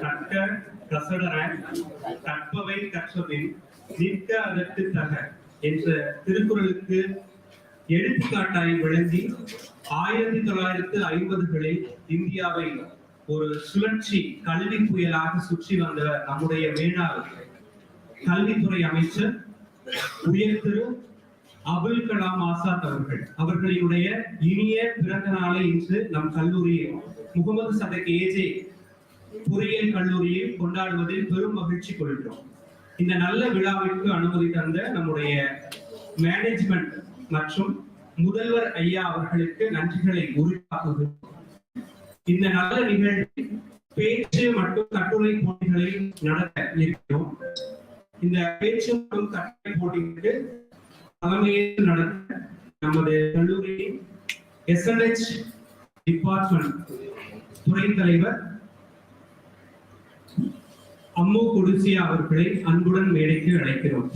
கற்க கசடர கற்பவை கற்றபின் நிற்க அதற்கு தக என்ற திருக்குறளுக்கு எடுத்துக்காட்டாய் விளங்கி 1950களில் இந்தியாவை ஒரு சுழற்சி கல்வி புயலாக சுற்றி வந்தவர் நம்முடைய மேலாள் கல்வித்துறை அமைச்சர் உயர் திரு அபுல் கலாம் ஆசாத் அவர்களினுடைய இனிய பிறந்த நாளை இன்று நம் கல்லூரியில் முகமது சதக் ஏஜே பொறியியல் கல்லூரியில் கொண்டாடுவதில் பெரும் மகிழ்ச்சி கொள்கிறோம். இந்த நல்ல விழாவிற்கு அனுமதி தந்த நம்முடைய மேனேஜ்மெண்ட் மற்றும் முதல்வர் ஐயா அவர்களுக்கு நன்றிகளை உரித்தாக்குகிறோம். இந்த நல்ல நிகழ்வில் பேச்சு மற்றும் கட்டுரை போட்டிகளை நடத்த இருக்கிறோம். இந்த பேச்சு மற்றும் கட்டுரை போட்டிக்கு தலைமையேற்று நடத்த நமது கல்லூரியின் எஸ்என்ஹெச் டிபார்ட்மெண்ட் துறை தலைவர் அம்மு குடிசியா அவர்களை அன்புடன் மேடைக்கு அழைக்கிறோம்.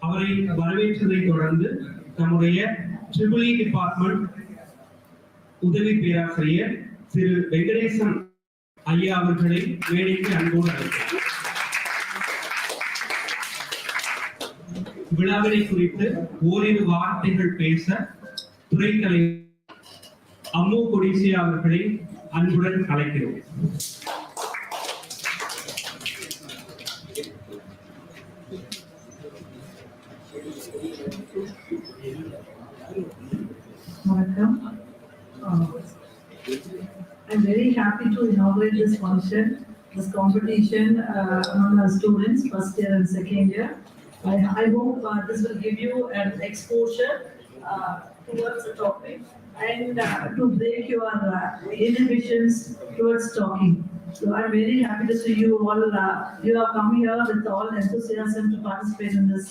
அவரை வரவேற்றதை தொடர்ந்து நம்முடைய ட்ரிபிள் டிபார்ட்மெண்ட் உதவி பேராசிரியர் திரு வெங்கடேசன் ஐயா அவர்களை மேடைக்கு அன்போடு அழைக்கிறோம். விழாவினை குறித்து ஓரிரு வார்த்தைகள் பேச துறை தலைவர் அம்மு கொடிசியா அவர்களை அன்புடன் அழைக்கிறோம். Welcome. I'm very happy to inaugurate this function, this competition among our students, first year and second year. I hope this will give you an exposure towards the topic and to break your inhibitions towards talking. So I'm very happy to see you all. You have come here with all enthusiasm to participate in this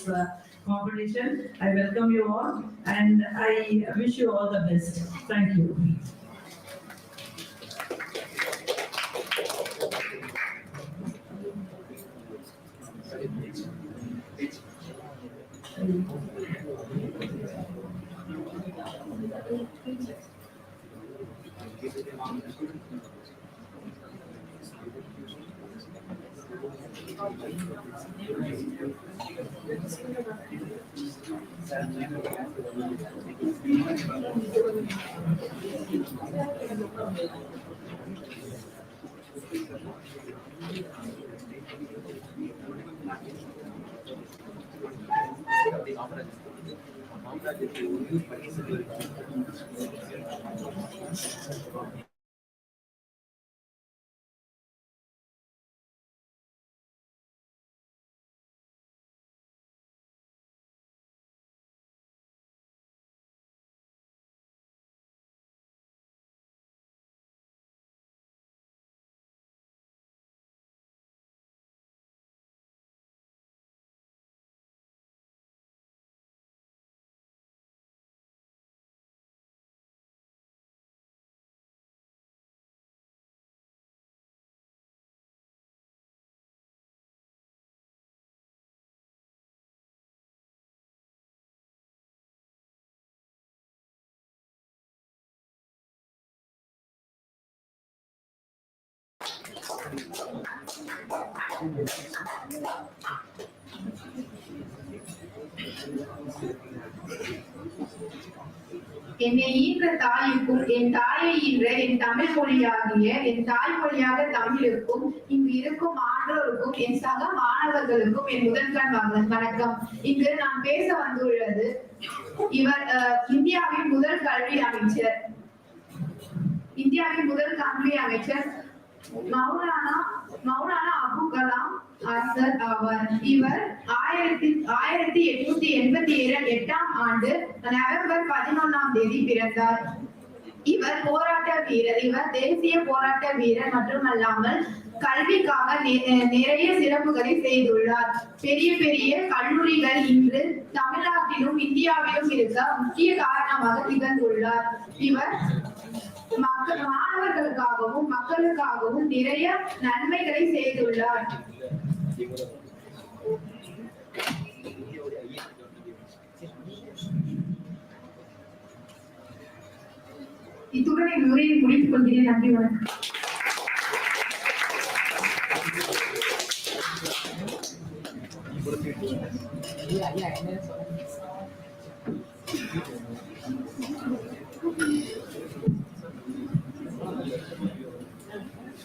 competition. I welcome you all and I wish you all the best. Thank you. என்னை ஈன்ற தாய்க்கும் என் தாயை ஈன்ற என் தமிழ் மொழியாகிய என் தாய்மொழியாக தமிழுக்கும் இங்கு இருக்கும் ஆன்றோருக்கும் என் சக மாணவர்களுக்கும் என் முதற்கண் வணக்கம். இங்கு நான் பேச வந்துள்ளது இவர் இந்தியாவின் முதல் கல்வி அமைச்சர் மௌலானா அபு கலாம் ஆசாத் ஆவார். இவர் 1887 ஆண்டு நவம்பர் 11 பிறந்தார். இவர் போராட்ட வீரர். இவர் தேசிய போராட்ட வீரர் மட்டுமல்லாமல் கல்விக்காக நிறைய சிறப்புகளை செய்துள்ளார். பெரிய பெரிய கல்லூரிகள் இன்று தமிழ்நாட்டிலும் இந்தியாவிலும் இருக்க முக்கிய காரணமாக திகழ்ந்துள்ளார். இவர் மாணவர்களுக்காகவும் மக்களுக்காகவும் நிறைய நன்மைகளை செய்துள்ளார். இத்துடன் என் உரையை முடித்துக் கொள்கிறேன். நன்றி, வணக்கம்.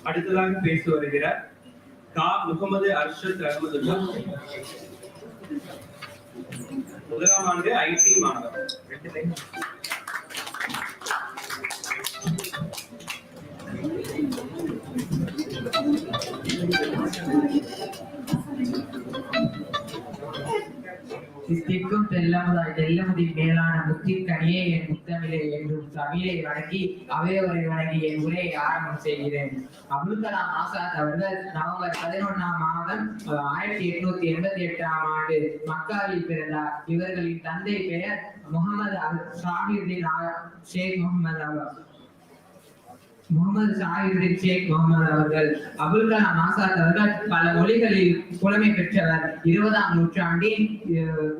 அடுத்ததாக பேச வருகிறார் கா. முகமது அர்ஷத் அகமதுல்லா, முதலாம் ஆண்டு ஐடி மாணவர். சித்திக்கும் தெல்லமுதி மேலான முத்திற்கனியே என் முத்தமிழே என்றும் தமிழை வணங்கி அவையோரை வணங்கி என் உரையை ஆரம்பம் செய்கிறேன். அப்துல் கலாம் ஆசாத் அவர்கள் நவம்பர் 11ஆம் மாதம் 1888ஆம் ஆண்டு மக்காவில் பிறந்தார். இவர்களின் தந்தை பெயர் முகமது ஷாஹிருதீன் ஷேக் முகமது அவர்கள். அபுல் கலாம் ஆசாத் அவர்கள் பல மொழிகளில் புலமை பெற்றவர். 20ஆம் நூற்றாண்டின்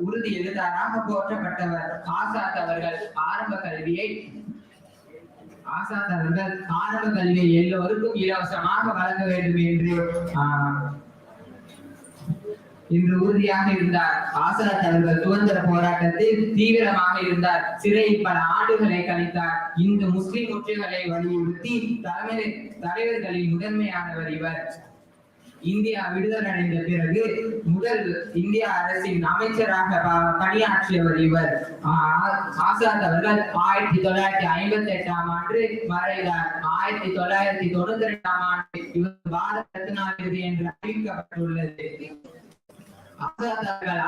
உறுதி எழுத்தாராக போற்றப்பட்டவர். ஆசாத் அவர்கள் ஆரம்ப கல்வியை எல்லோருக்கும் இலவசமாக வழங்க வேண்டும் என்று உறுதியாக இருந்தார். ஆசாத் அவர்கள் சுதந்திர போராட்டத்தில் தீவிரமாக இருந்தார். சிறையில் பல ஆண்டுகளை கழித்தார். இந்து முஸ்லிம் ஒற்றுகளை வலியுறுத்தி தலைவர்களில் முதன்மையானவர் இவர். இந்தியா விடுதலை அடைந்த பிறகு முதல் இந்திய அரசின் அமைச்சராக பணியாற்றியவர் இவர். ஆசாத் அவர்கள் 1958ஆம் ஆண்டு மறைந்தார். 1992ஆம் ஆண்டு இவர் பாரத ரத்னா விருது என்று அறிவிக்கப்பட்டுள்ளது. ஆசாத் அவர்கள்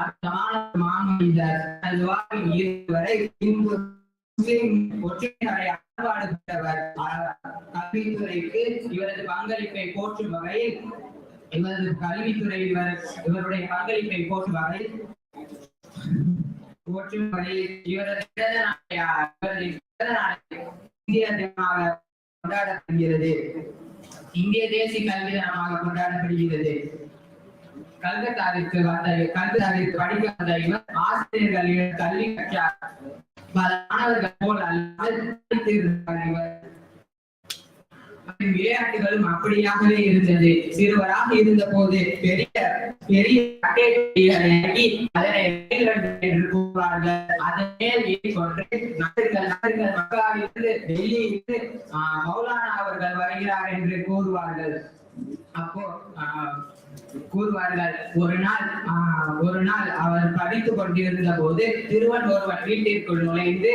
மாமனிதர். ஒற்றுமையை பாடுபட்டவர். கல்வித்துறைக்கு இவரது பங்களிப்பை போற்றும் வகையில் இவருடைய பங்களிப்பை போற்றும் வகையில் இவரது இந்திய தினமாக கொண்டாடப்படுகிறது. இந்திய தேசிய கல்வி தினமாக கொண்டாடப்படுகிறது. கல்கத்தாவிற்கு படிக்க வந்த இவர் ஆசிரியர்களிடம் கல்வி கற்றார். பல மாணவர்கள் போல் அல்லாமல் விளையாட்டுகளும் அப்படியாகவே இருந்தது. சிறுவராக இருந்த போது பெரிய அதனை என்று கூறுவார்கள். அதன் மேல் ஏறிக்கொண்டு மக்காவிலிருந்து டெல்லியிலிருந்து மௌலானா அவர்கள் வருகிறார் என்று கூறுவார்கள். அப்போ ஒரு நாள் அவர் படித்துக் கொண்டிருந்த போது திருவன் ஒருவன் வீட்டிற்குள் நுழைந்து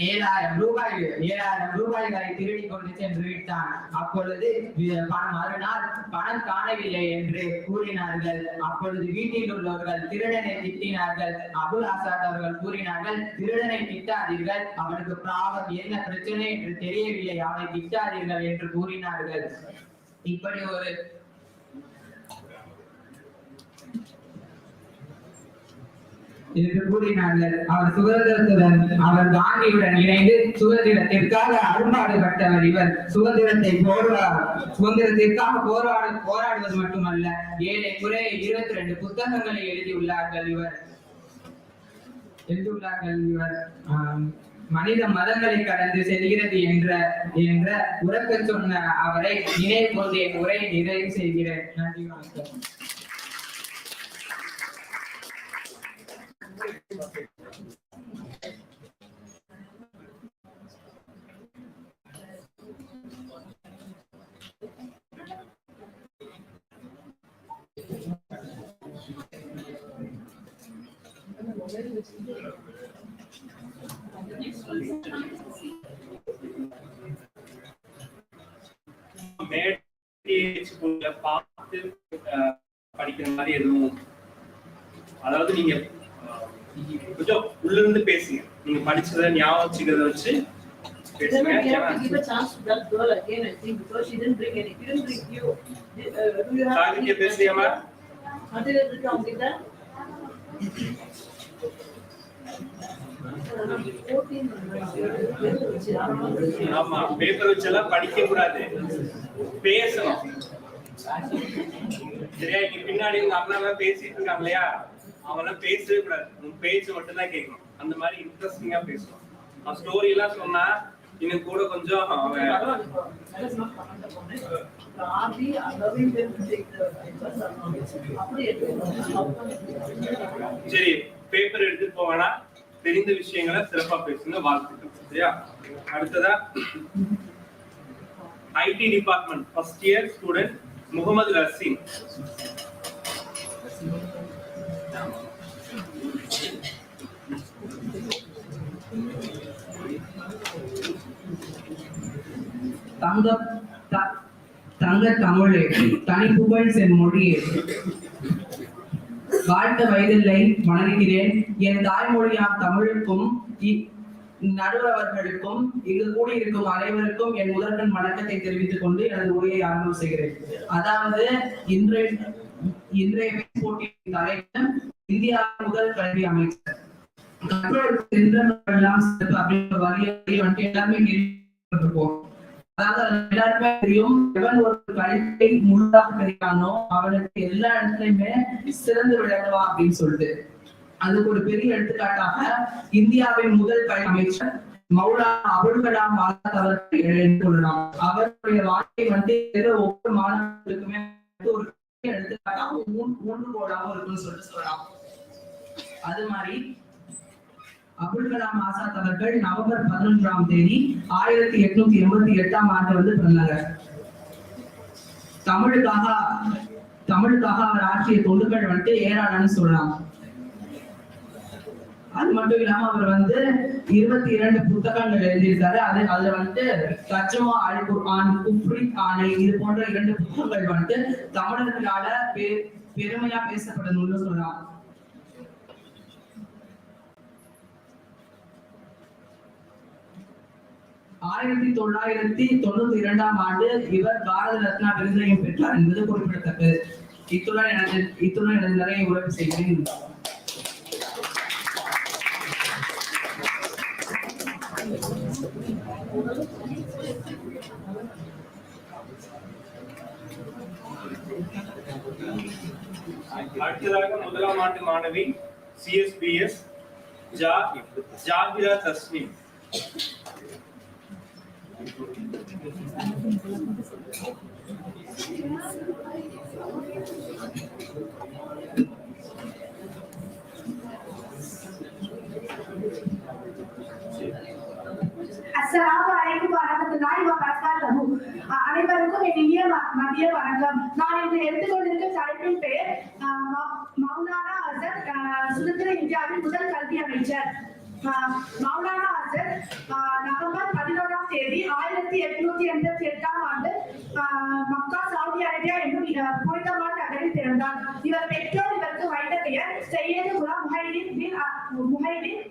7000 ரூபாய்களை திருடி கொண்டு சென்று விட்டான். அப்பொழுது மறுநாள் பணம் காணவில்லை என்று கூறினார்கள். அப்பொழுது வீட்டில் உள்ளவர்கள் திருடனை திட்டினார்கள். அபுல் ஆசாத் அவர்கள் கூறினார்கள், திருடனை திட்டாதீர்கள், அவனுக்கு பாவம் என்ன பிரச்சனை என்று தெரியவில்லை, அவனை திட்டாதீர்கள் என்று கூறினார்கள். இப்படி ஒரு என்று கூறினார்கள். அவர் காந்தியுடன் இணைந்து சுதந்திரத்திற்காக அரும்பாடுபட்டவர் இவர். சுதந்திரத்திற்காக போராடுவது மட்டுமல்ல, 22 புத்தகங்களை எழுதியுள்ளார்கள் இவர். மனித மதங்களை கடந்து செல்கிறது என்ற உறக்க சொன்ன அவரை நினைவு கொண்டு என் உரையை நிறைவு செய்கிறேன். நன்றி, வணக்கம். பார்த்து படிக்கிற மாதிரி எதுவும், அதாவது நீங்க கொஞ்சம் உள்ள இருந்து பேசுங்க. நீங்க படிச்சதை ஞாபகம் வச்சுக்கிறத வச்சு பேசுங்க. பேசுறியாமா? ஆமா, பேப்பர் வச்செல்லாம் படிக்க கூடாது, பேசணும். சரியா? இங்க பின்னாடி உங்க அண்ணா பேசிட்டு இருக்காங்க இல்லையா, அவங்கள பேசவே கூடாது, உங்க பேச்சு மட்டும் தான் கேட்கணும். அந்த மாதிரி இன்ட்ரெஸ்டிங்கா பேசணும். ஸ்டோரி எல்லாம் சொன்னா இன்னும் கூட கொஞ்சம் சரி, பேப்பர் எடுத்துட்டு போவேனா, தெரிந்த விஷயங்களை சிறப்பா பேசுங்க. வாழ்த்துக்கள். சரியா? அடுத்ததா IT department first year student Mohammed Raseem. தங்க தமிழே, தனிப்புகழ் செம்மொழியே, வாழ்த்த வயதில்லை வணங்குகிறேன். என் தாய்மொழியாம் தமிழுக்கும் நடுவர்களுக்கும் இங்கு கூடியிருக்கும் அனைவருக்கும் என் முதற்கண் வணக்கத்தை தெரிவித்துக் கொண்டு எனது உரையை ஆரம்பம் செய்கிறேன். அதாவது இன்றைய போட்டியின் தலைவர் இந்தியாவின் முதல் கல்வி அமைச்சர் எல்லாருமே தெரியும். எவன் ஒரு கல்வியை முழுதாக பெறுகிறானோ அவனுக்கு எல்லா இடத்துலயுமே சிறந்து விளங்குவான் அப்படின்னு சொல்லிட்டு, அதுக்கு ஒரு பெரிய எடுத்துக்காட்டாக இந்தியாவின் முதல் கல்வி அமைச்சர் மௌலானா அபுல் கலாம் ஆசாத் அவர்கள் எடுத்துக்கொள்ளலாம். அவருடைய வாழ்க்கை ஒவ்வொரு மாணவர்களுக்குமே ஒரு பெரிய எடுத்துக்காட்டாக ஊன்றுகோலாகவும் இருக்குன்னு சொல்லிட்டு சொல்லலாம். அது மாதிரி அபுல் கலாம் ஆசாத் அவர்கள் நவம்பர் 11ஆம் தேதி 1888ஆம் ஆண்டு பிறந்தாங்க. தமிழுக்காக அவர் ஆற்றிய தொண்டுகள் ஏராளம்னு சொல்லலாம். அது மட்டும் இல்லாம அவர் 22 புத்தகங்கள் எழுதியிருக்காரு. அதுல தர்ஜுமா அல் குர்ஆன், குஃப்ரித் ஆணை, இது போன்ற 2 புத்தகங்கள் தமிழர்களால பெருமையா பேசப்படுதுன்னு சொல்லலாம். 1992ஆம் ஆண்டு இவர் பாரத ரத்னா விருதையும் பெற்றார் என்பது குறிப்பிடத்தக்கது. இத்துடன் எனது நிறைய உரைப்பு செய்கிறேன். அடுத்ததாக முதலாம் ஆண்டு மாணவி CSBS ஜாகிரா தஸ்னீம். அனைவருக்கும் என் இனிய மதிய வணக்கம். நான் இன்று எடுத்துக்கொண்டிருக்கும் தலைப்பின் பெயர் மௌலானா ஆசாத் சுதந்திர இந்தியாவின் முதல் கல்வி அமைச்சர். மௌலானா ஆசாத் நவம்பர் 11ஆம் தேதி 1888ஆம் ஆண்டு மக்கா, சவுதி அரேபியா என்னும் புனிதமான நகரில் பிறந்தார். இவர் பெற்றோர் இவருக்கு வைத்த பெயர் சையது குலாம் முஹைதீன்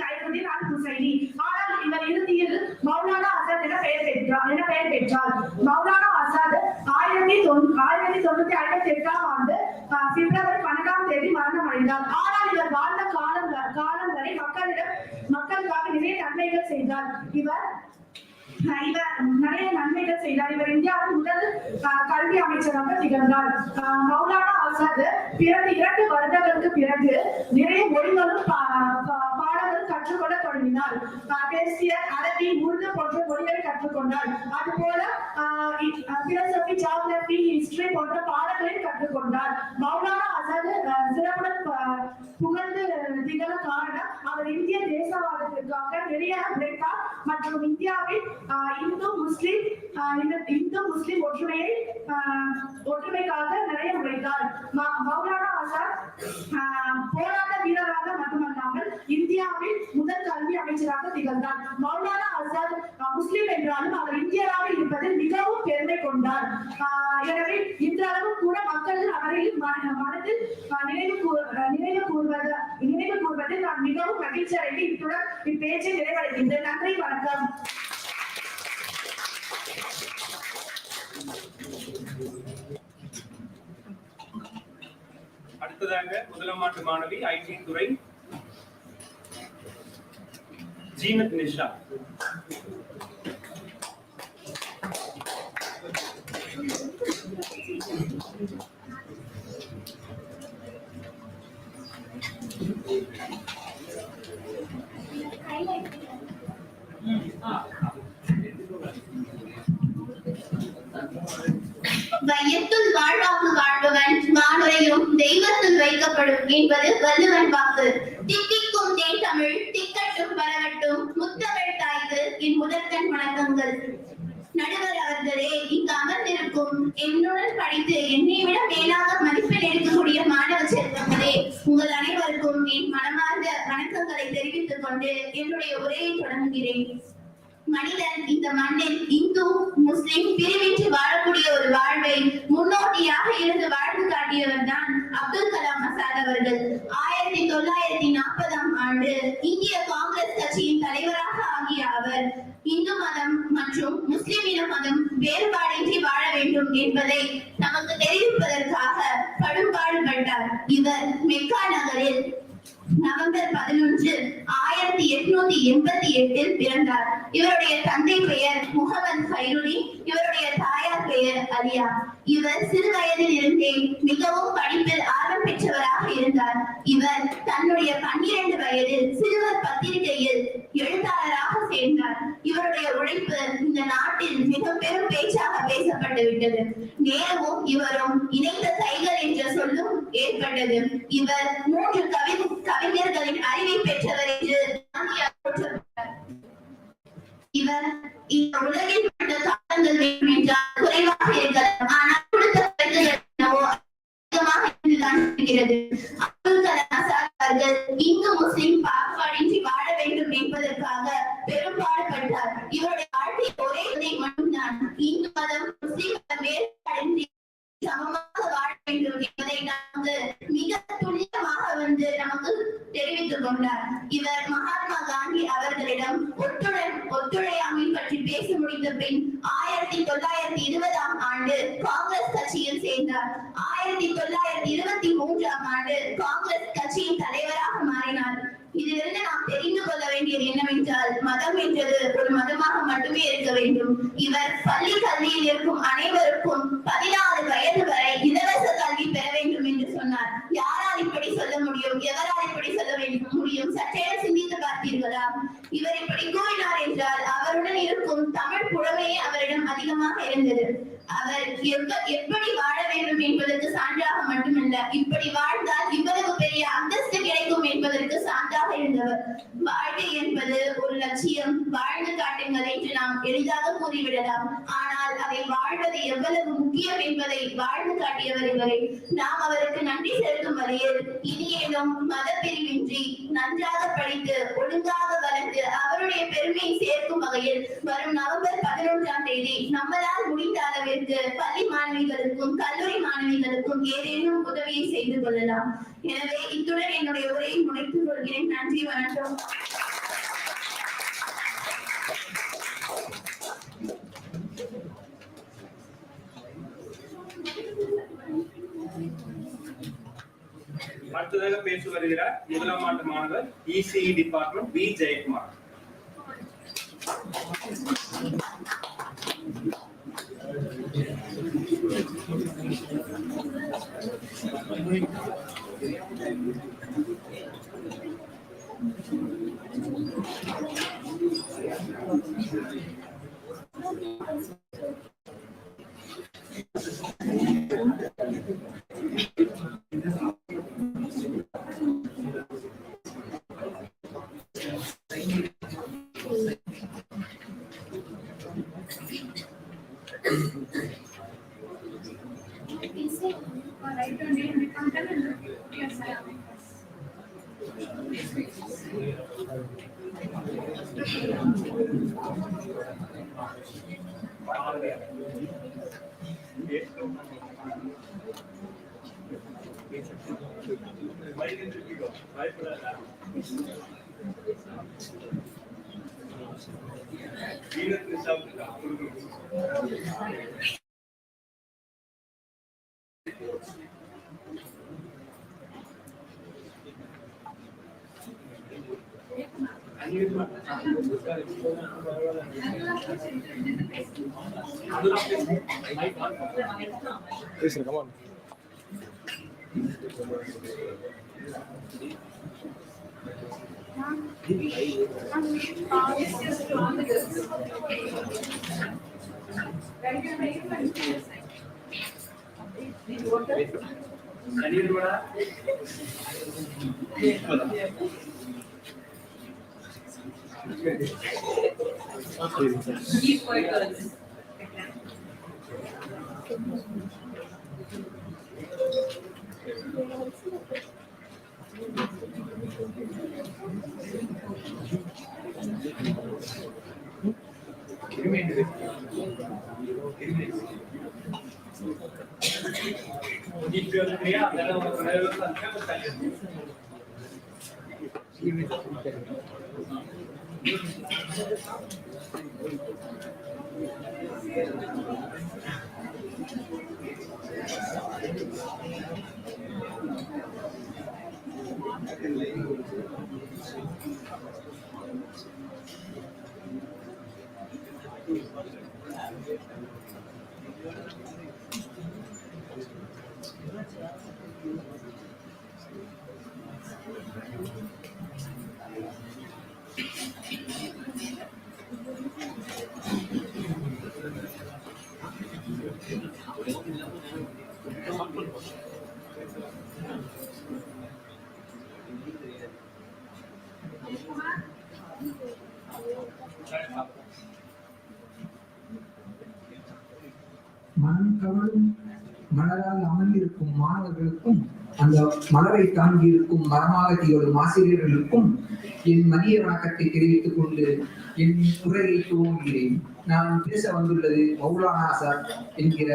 கைதுதீன் அல் ஹுசைனி. ஆனால் இவர் இறுதியில் மௌலானா ஆசாத் என பெயர் பெற்றார். மௌலானா ஆசாத் 1958ஆம் ஆண்டு பிப்ரவரி 12ஆம் தேதி மரணம் அடைந்தார். ஆனால் இவர் வாழ்ந்த காலம் வரை மக்களுக்காக நிறைய நன்மைகள் செய்தார். இவர் நிறைய நன்மைகள் செய்தார். இவர் இந்தியாவின் முதல் கல்வி அமைச்சராக திகழ்ந்தார். மௌலானா ஆசாத் பிறந்த 2 வருடங்களுக்கு பிறகு நிறைய மொழிகளும் பாடங்களும் கற்றுக்கொள்ள தொடங்கினார். பேசிய அரபி, உருது போன்ற மொழிகளை கற்றுக்கொண்டார். அதுபோல பிலோசபி, ஜியோகிராபி, ஹிஸ்டரி போன்ற பாடங்களையும் கற்றுக்கொண்டார். மௌலானா ஆசாத் சிறப்புடன் புகழ்ந்து திகழ காரணம் அவர் இந்திய தேசவாதத்திற்காக நிறைய உழைத்தார் மற்றும் இந்தியாவில் இந்து முஸ்லிம் ஒற்றுமைக்காக நிறைய உழைத்தார். மௌலானா ஆசாத் போராட்ட வீரராக மட்டுமல்லாமல் இந்தியாவில் முதல் கல்வி அமைச்சராக திகழ்ந்தார். மௌலானா ஆசாத் முஸ்லிம் என்றாலும் அவர் இந்தியராக இருப்பதில் மிகவும் பெருமை கொண்டார். எனவே இன்றளவு கூட மக்கள் அவரில் மனதில் நினைவு கூறுவதில் நான் மிகவும் மகிழ்ச்சி அடைந்து இத்துடன் இப்பேச்சை நிறைவடைகின்றேன். நன்றி, வணக்கம். அடுத்ததாக முதலாம் ஆண்டு மாணவி ஐடி துறை ஜீனத் நிஷா. வையத்துள் வாழ்வாங்கு வாழ்பவன் வானுரையும் தெய்வத்தில் வைக்கப்படும் என்பது வள்ளுவன் வாக்கு. தித்திக்கும் தேன் தமிழ் திக்கட்டும் பரவட்டும் முத்தமிழ் தாய்க்கு என் முதற்கண் வணக்கங்கள். நடுவர் அவர்களே, இங்கு அமர்ந்திருக்கும் என்னுடன் படித்து என்னை விட மேலாக மதிப்பெண் எடுக்கக்கூடிய மாணவ செல்வங்களே, உங்கள் அனைவருக்கும் என் மனமார்ந்த வணக்கங்களை தெரிவித்துக் கொண்டு என்னுடைய உரையை தொடங்குகிறேன். மனிதன் இந்த மண்ணில் இந்து முஸ்லிம் பிரிவின்றி வாழக்கூடிய ஒரு வாழ்வை முன்னோட்டியாக இருந்து வாழ்ந்து காட்டியவர் தான் அப்துல் கலாம் ஆசாத் அவர்கள். 1940ஆம் ஆண்டு இந்திய காங்கிரஸ் கட்சியின் தலைவராக ஆகிய அவர் இந்து மதம் மற்றும் முஸ்லிம் இன மதம் வேறுபாடின்றி வாழ வேண்டும் என்பதை நமக்கு தெரிவிப்பதற்காக கடும்பாடுபட்டார். இவர் மெக்கா நகரில் நவம்பர் 11, 1888 பிறந்தார். இவருடைய தந்தை பெயர் முகமது ஹைருடி, இவருடைய தாயார் பெயர் அலியா. இவர் சிறு வயதில் இருந்தே மிகவும் படிப்பில் ஆர்வம் பெற்றவராக இருந்தார். இவர் தன்னுடைய 12 வயதில் சிறுவர் பத்திரிகையில் எழுத்தாளராக சேர்ந்தார். இவருடைய உழைப்பு இந்த நாட்டில் மிக பெரும் பேச்சாக பேசப்பட்டு விட்டது. நேரமும் இவரும் இணைந்த கைகள் என்ற சொல்லும் ஏற்பட்டது. இவர் 3 கவிஞர்களின் அறிவை பெற்றவர் என்று இவர் இந்த உலகில் பட்ட தாக்கங்கள் வேண்டும் என்றால் குறைவாக இருக்கலாம், ஆனால் கொடுத்த பரிந்துகள் என்னவோ அதிகமாக இருந்துதான் இருக்கிறது. அப்துல் கலாம் ஆசாத் அவர்கள் இந்து முஸ்லிம் பாகுபாடின்றி வாழ வேண்டும் என்பதற்காக பெரும்பாடுபட்டார். இவருடைய வாழ்க்கை ஒரே மட்டும்தான், இந்து மதம் முஸ்லிம் மதம் வேறுபாடின்றி சமமாக வாழ வேண்டும் என்பதை நமக்கு மிக துல்லியமாக நமக்கு தெரிவித்துக் கொண்டார். இவர் மகாத்மா காந்தி அவர்களிடம் ஒத்துழையாமை பற்றி பேச முடிந்த பின் 1920ஆம் ஆண்டு காங்கிரஸ் கட்சியில் சேர்ந்தார். 1923ஆம் ஆண்டு காங்கிரஸ் கட்சியின் தலைவராக மாறினார். இதிலிருந்து நாம் தெரிந்து கொள்ள வேண்டியது என்னவென்றால், மதம் என்றது ஒரு மதமாக மட்டுமே இருக்க வேண்டும். இவர் பள்ளி கல்வியில் இருக்கும் அனைவருக்கும் 14 வயது வரை இலவச கல்வி பெற வேண்டும் என்று சொன்னார். யாரால் இப்படி சொல்ல முடியும்? எவரால் இப்படி சொல்ல முடியும்? சற்றேனும் சிந்தித்து பார்த்தீர்களா? இவர் இப்படி கூறினார் என்றால் அவருடன் இருக்கும் தமிழ் புலமையே அவரிடம் அதிகமாக இருந்தது. அவர் எப்படி வாழ வேண்டும் என்பதற்கு சான்றாக மட்டுமல்ல, இப்படி வாழ்ந்தால் இவ்வளவு பெரிய அந்தஸ்து கிடைக்கும் என்பதற்கு சான்றாக இருந்தவர். வாழ்க்கை என்பது ஒரு லட்சியம், வாழ்ந்து காட்டுங்கள் என்று நாம் எளிதாக கூறிவிடலாம். ஆனால் அதை வாழ்வது எவ்வளவு முக்கியம் என்பதை வாழ்ந்து காட்டியவர் இவரை. நாம் அவருக்கு நன்றி செலுத்தும் வகையில் இனியேனும் மதப்பிரிவின்றி நன்றாக படித்து ஒழுங்காக வளர்ந்து அவருடைய பெருமையை சேர்க்கும் வகையில் வரும் நவம்பர் 11ஆம் தேதி நம்மளால் முடிந்த அளவிற்கு பள்ளி மாணவிகளுக்கும் கல்லூரி மாணவிகளுக்கும் ஏதேனும் உதவியை செய்து கொள்ளலாம். எனவே இத்துடன் என்னுடைய உரையை முடித்துக் கொள்கிறேன். நன்றி, வணக்கம். அடுத்ததாக பேச வருகிறார் முதலாம் ஆண்டு மாணவர் ECE department P Jayakumar. Please, come on. மனம் கவரும் மலரால் அமர்ந்திருக்கும் மாணவர்களுக்கும் அந்த மலரை தாங்கி இருக்கும் மரமாக திகழும் ஆசிரியர்களுக்கும் என் மதிய வணக்கத்தை தெரிவித்துக் கொண்டு என் உரையை துவங்குகிறேன். நான் பேச வந்துள்ளது மௌலானா ஆசாத் என்கிற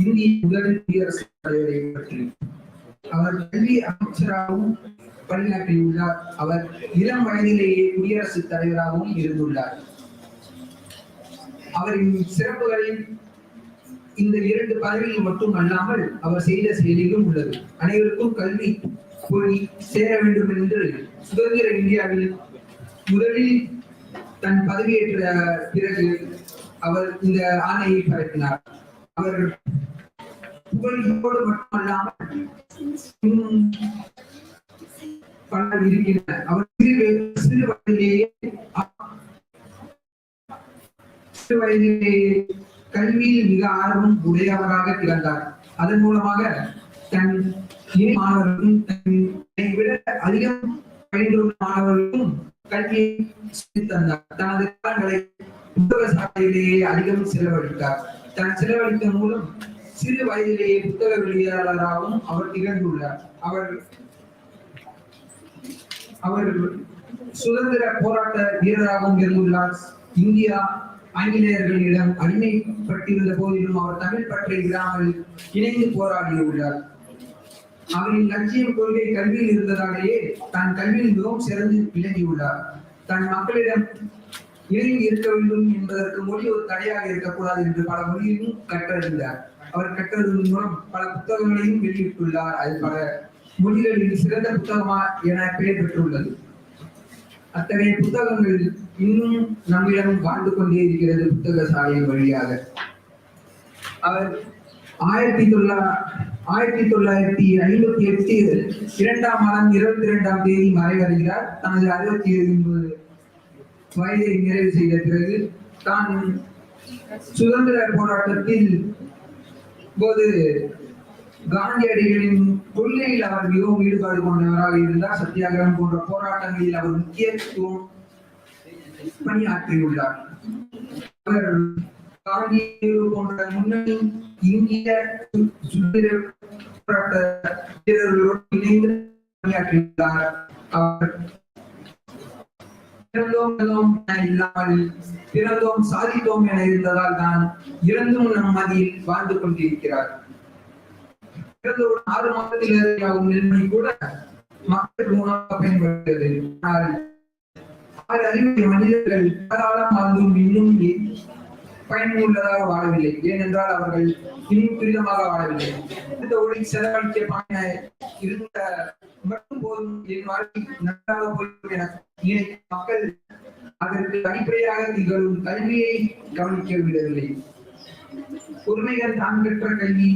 இந்திய முதல் குடியரசுத் தலைவரை பற்றி. அவர் கல்வி அமைச்சராகவும் பணியாற்றியுள்ளார். அவர் இளம் வயதிலேயே குடியரசுத் தலைவராகவும் இருந்துள்ளார். அவரின் சிறப்புகளில் இந்த 2 பதவிகள் மட்டும் அல்லாமல் அவர் செய்த செயலிலும் உள்ளது. அனைவருக்கும் கல்வி போய் சேர வேண்டும் என்று சுதந்திர இந்தியாவில் முதலில் தன் பதவியேற்ற பிறகு அவர் இந்த ஆணையை பரப்பினார். அவர் புகழோடு மட்டுமல்லாமல் பலர் இருக்கின்றனர். அவர் சிறு வயதிலேயே கல்வியில் மிக ஆர்வம் உடையவராக திகழ்ந்தார். அதன் மூலமாக தன் மாணவர்களுக்கும் தன்னை விட அதிகம் பயின்றுள்ள மாணவர்களுக்கும் கல்வியை சொல்லித் தந்தார். தனது காலங்களை புத்தக சாலையிலேயே அதிகம் செலவழித்தார். தன் செலவழித்த மூலம் சிறு வயதிலேயே புத்தக வெளியாளராகவும் அவர் திகழ்ந்துள்ளார். அவர் சுதந்திர போராட்ட வீரராகவும் இருந்துள்ளார். இந்தியா ஆங்கிலேயர்களிடம் அடிமைப்பட்டிருந்த போதிலும் அவர் தமிழ் பற்றை விடாமல் இணைந்து போராடியுள்ளார். அவரின் லட்சியம் கொள்கை கல்வியில் இருந்ததாலேயே தன் கல்வியில் மிகவும் சிறந்து விளங்கியுள்ளார். தன் மக்களிடம் இணைந்து இருக்க வேண்டும் என்பதற்கு மொழி ஒரு தடையாக இருக்கக்கூடாது என்று பல மொழியிலும் கற்றறிந்தார். அவர் கற்றதன் மூலம் பல புத்தகங்களையும் வெளியிட்டுள்ளார். அது பல மொழிகளில் சிறந்த புத்தகமா என பெயர் பெற்றுள்ளது. அத்தகைய புத்தகங்கள் இன்னும் நம்மிடம் வாழ்ந்து கொண்டே இருக்கிறது புத்தக சாலையின் வழியாக. அவர் 1958 2ஆம் மாதம் 22ஆம் தேதி மறைவடைகிறார். தனது 69 வயதை நிறைவு செய்த பிறகு தான் சுதந்திர போராட்டத்தில் போது காந்தியடிகளின் கொள்கையில் அவர் மிகவும் ஈடுபாடு கொண்டவராக இருந்தார். சத்தியாகிரகம் போன்ற போராட்டங்களில் அவர் முக்கியத்துவம் பணியாற்றியுள்ளார். அவர் காந்தி போன்ற முன்னணி இந்திய சுதந்திர போராட்ட வீரர்களோடு இணைந்து பணியாற்றியுள்ளார். அவர் பிறந்தோம் சாதித்தோம் என இருந்ததால் தான் இறந்தும் நம் மதியில் வாழ்ந்து கொண்டிருக்கிறார். 6 மாதத்தில் ஆகும் நெல்மணி கூட மக்கள் உணவாக பயன்படுகிறது. ஆனால் 6 அறிவுடைய மனிதர்கள் காலம் வாழ்ந்தும் இன்னும் பயனுள்ளதாக வாழவில்லை. ஏனென்றால் அவர்கள் இன்னும் துரிதமாக வாழவில்லை. இந்த உடை செலவழிக்க பயன இருந்த மட்டும் போதும் என் வாழ்க்கை நன்றாக போய்விடும் என நினைக்கும் மக்கள் அதற்கு அடிப்படையாக திகழும் கல்வியை கவனிக்க விடவில்லை. பொறுமைகள் தான் பெற்ற கல்வி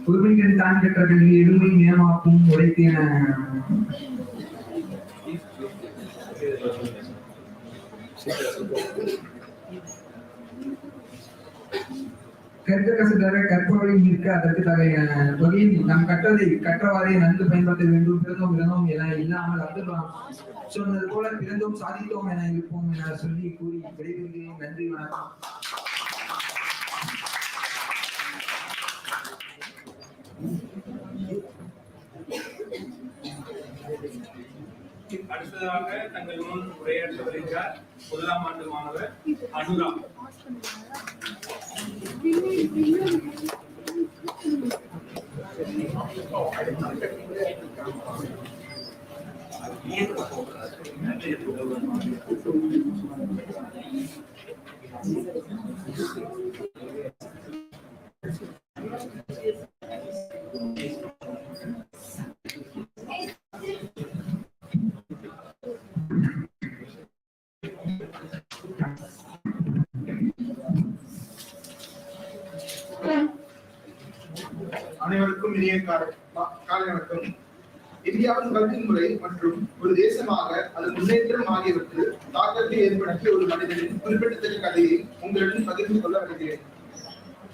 ஒருவன் தான் பெற்ற கல்வி எளிமை நியமாக்கும் உழைத்தேன கற்க கசதர கற்பவரை நிற்க அதற்கு தகைய வகையில் நாம் கற்றதை கற்றவாறே நன்கு பயன்படுத்த வேண்டும். பிறந்தோம் இறந்தோம் என இல்லாமல் அப்துல் கலாம் சொன்னது போல பிறந்தோம் சாதித்தோம் என இருப்போம் என சொல்லி கூறி விடைபெறுகிறேன். நன்றி, வணக்கம். அடுத்ததாக தங்கள் முன் உரையாற்ற வருகிறார் முதலாம் ஆண்டு மாணவர் அனுரா. அனைவருக்கும் இனிய காலை வணக்கம். இந்தியாவின் கல்வி முறை மற்றும் ஒரு தேசமாக அது முன்னேற்றம் ஆகியவற்று தாக்கத்தை ஏற்படுத்திய ஒரு மனிதனின் குறிப்பிடத்தக்க கதையை உங்களுடன் பகிர்ந்து கொள்ள வருகிறேன்.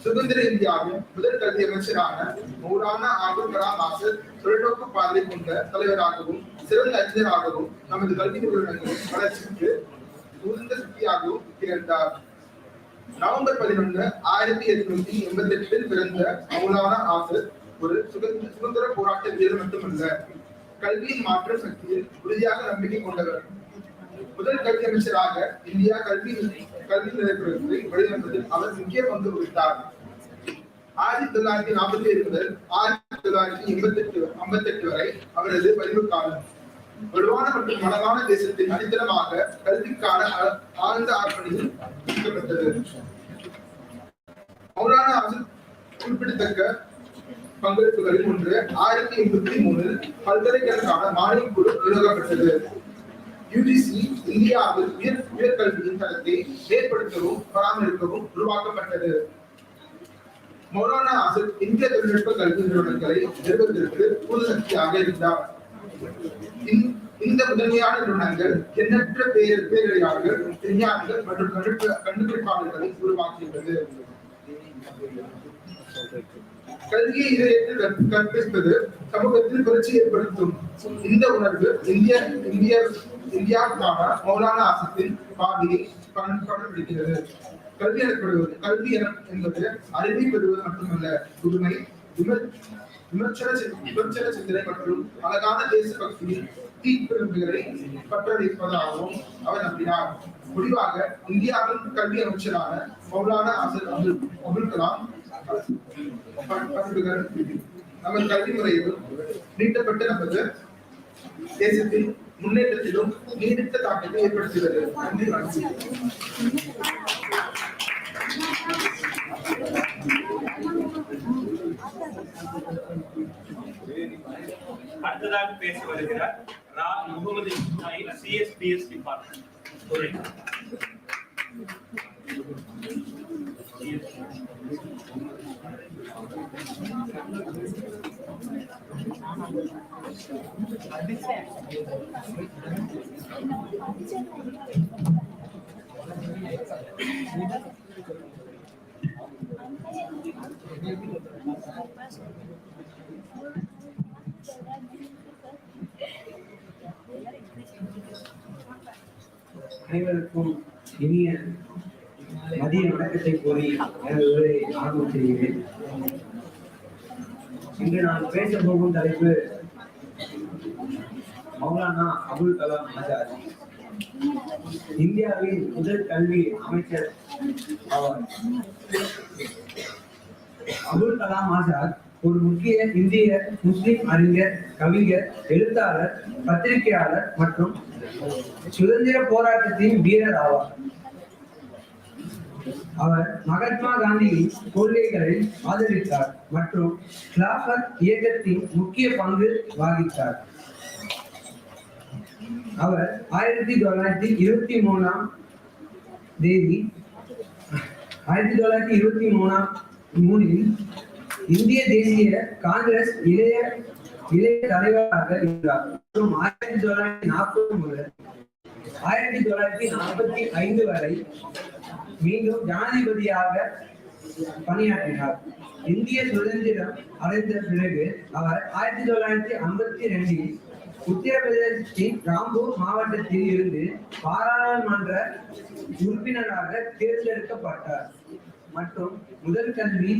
சுதந்திர இந்தியாவின் முதல் கல்வி அமைச்சரான மௌலானா அபுல் கலாம் ஆசாத் தொலைநோக்கு பார்வை கொண்ட தலைவராகவும் சிறந்த அறிஞராகவும் நமது கல்வி நிறுவனங்களின் வளர்ச்சிக்கு உகந்த சக்தியாகவும் திகழ்ந்தார். நவம்பர் 11, 1888 பிறந்த மௌலானா ஆசாத் ஒரு சுதந்திர போராட்ட வீரர் மட்டுமல்ல, கல்வியின் மாற்ற சக்தியில் உறுதியாக நம்பிக்கை கொண்டவர். முதல் கல்வி அமைச்சராக இந்தியா கல்வி நிலைப்படுத்தி வடிவமைப்பதில் அவர் முக்கிய பங்கு வகித்தார். 1947 முதல் 1958 வரை அவரது பயிர்வு காலம். வலுவான மற்றும் வளமான தேசத்தின் அடித்தளமாக கல்விக்கான ஆழ்ந்த அர்ப்பணியில் வைக்கப்பட்டது. மௌலானா ஆசாத் குறிப்பிடத்தக்க பங்களிப்புகளில் ஒன்று 1883 பல்கலைக்கழகமான மானியக் குழு நிறுவப்பட்டது. யுஜிசி இந்தியாவில் உயர்கல்வியின் தரத்தை ஏற்படுத்தவும் பராமரிக்கவும் உருவாக்கப்பட்டது. மௌலானா ஆசாத் இந்திய தொழில்நுட்ப கல்வி நிறுவனங்களை நிறுவனத்திற்கு உறுதுணையாக இருந்தார். இந்த முதன்மையான நிறுவனங்கள் எண்ணற்ற பேரறிஞர்கள், விஞ்ஞானிகள் மற்றும் கண்டுபிடிப்பாளர்களை உருவாக்கியுள்ளது. கல்வியை இதயத்தில் கற்பிப்பது சமூகத்தில் புரட்சி ஏற்படுத்தும். இந்த உணர்வு இந்தியாவுக்கான மௌலானா ஆசாத்தின் பாதையை படம்பிடிக்கிறது. கல்வி என்பது அறிவை பெறுவது மட்டுமல்ல, புதுமை, விமர்சன சிந்தனை மற்றும் அழகான தேசபக்தியின் தீப்பெரும்புகளை பற்றளிப்பதாகவும் அவர் நம்பினார். முடிவாக இந்தியாவின் கல்வி அமைச்சரான மௌலானா ஆசாத் அபுல் கலாம் பண்புகள் நமது கல்வி முறையிலும் நீட்டப்பட்ட நமது தேசத்தின் முன்னேற்றத்திலும் நீடித்த தாக்கத்தை ஏற்படுத்துகிறது. நன்றி, வணக்கம். அடுத்ததாக பேச வருகிறார் ரா முகமது இஸ்மாயில், சிஎஸ்பிஎஸ் டிபார்ட்மெண்ட். அனைவருக்கும் இனிய மதிய வணக்கத்தை கூறி ஆர்வம் செய்கிறேன். இன்று நான் பேச போகும் தலைப்பு மௌலானா அபுல் கலாம் ஆசாத். இந்தியாவின் முதல் கல்வி அமைச்சர் அவர். அபுல் கலாம் ஆசாத் ஒரு முக்கிய இந்திய முஸ்லிம் அறிஞர், கவிஞர், எழுத்தாளர், பத்திரிகையாளர் மற்றும் சுதந்திர போராட்டத்தின் வீரர் ஆவார். அவர் மகாத்மா காந்தியின் கொள்கைகளை ஆதரித்தார் மற்றும் கிலாபத் இயக்கத்தின் முக்கிய பங்கு வகித்தார். அவர் 1923 தேதி 1923 இந்திய தேசிய காங்கிரஸ் இளைய தலைவராக இருந்தார் மற்றும் 1940 முதல் 1945 வரை மீண்டும் ஜனாதிபதியாக பணியாற்றினார். இந்திய சுதந்திரம் அடைந்த பிறகு அவர் 1952 உத்தரப்பிரதேசத்தின் ராம்பூர் மாவட்டத்தில் இருந்து பாராளுமன்ற உறுப்பினராக தேர்ந்தெடுக்கப்பட்டார் மற்றும் முதல் கல்வி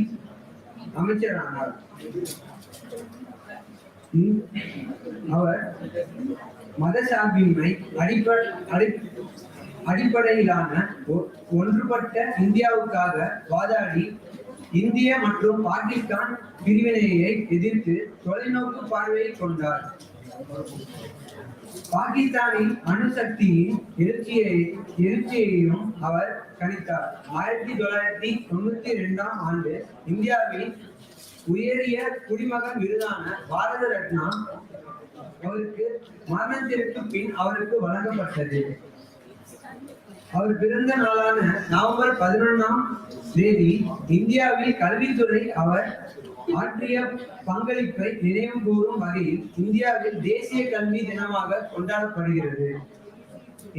அமைச்சரானார். அவர் மதசார்பின்மை அடிப்படையிலான ஒன்றுபட்ட இந்தியாவுக்காக வாதாடி இந்திய மற்றும் பாகிஸ்தான் பிரிவினையை எதிர்த்து தொலைநோக்கு பார்வையை கொண்டார். பாகிஸ்தானின் அணுசக்தியின் எழுச்சியையும் அவர் கணித்தார். 1992 ஆண்டு இந்தியாவின் உயரிய குடிமகன் விருதான பாரத ரத்னா அவருக்கு மரணத்திற்கு பின் அவருக்கு வழங்கப்பட்டது. அவர் பிறந்த நாளான நவம்பர் 11ஆம் தேதி இந்தியாவில் கல்வித்துறை அவர் ஆற்றிய பங்களிப்பை நினைவு கூறும் வகையில் இந்தியாவில் தேசிய கல்வி தினமாக கொண்டாடப்படுகிறது.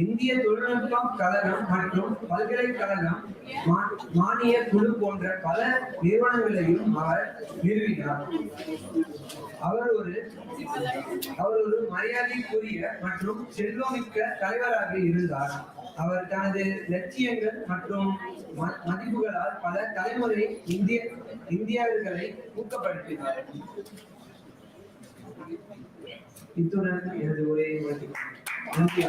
இந்திய தொழில்நுட்பம் கழகம் மற்றும் பல்கலைக்கழகம் மானிய குழு போன்ற பல நிறுவனங்களையும் அவர் நிறுவினார். அவர் ஒரு மரியாதைக்குரிய மற்றும் செல்வமிக்க தலைவராக இருந்தார். அவர் தனது லட்சியங்கள் மற்றும் மதிப்புகளால் பல தலைமுறை இந்தியர்களை ஊக்கப்படுத்தினார். இத்துடன் எனது உரையை நன்றி.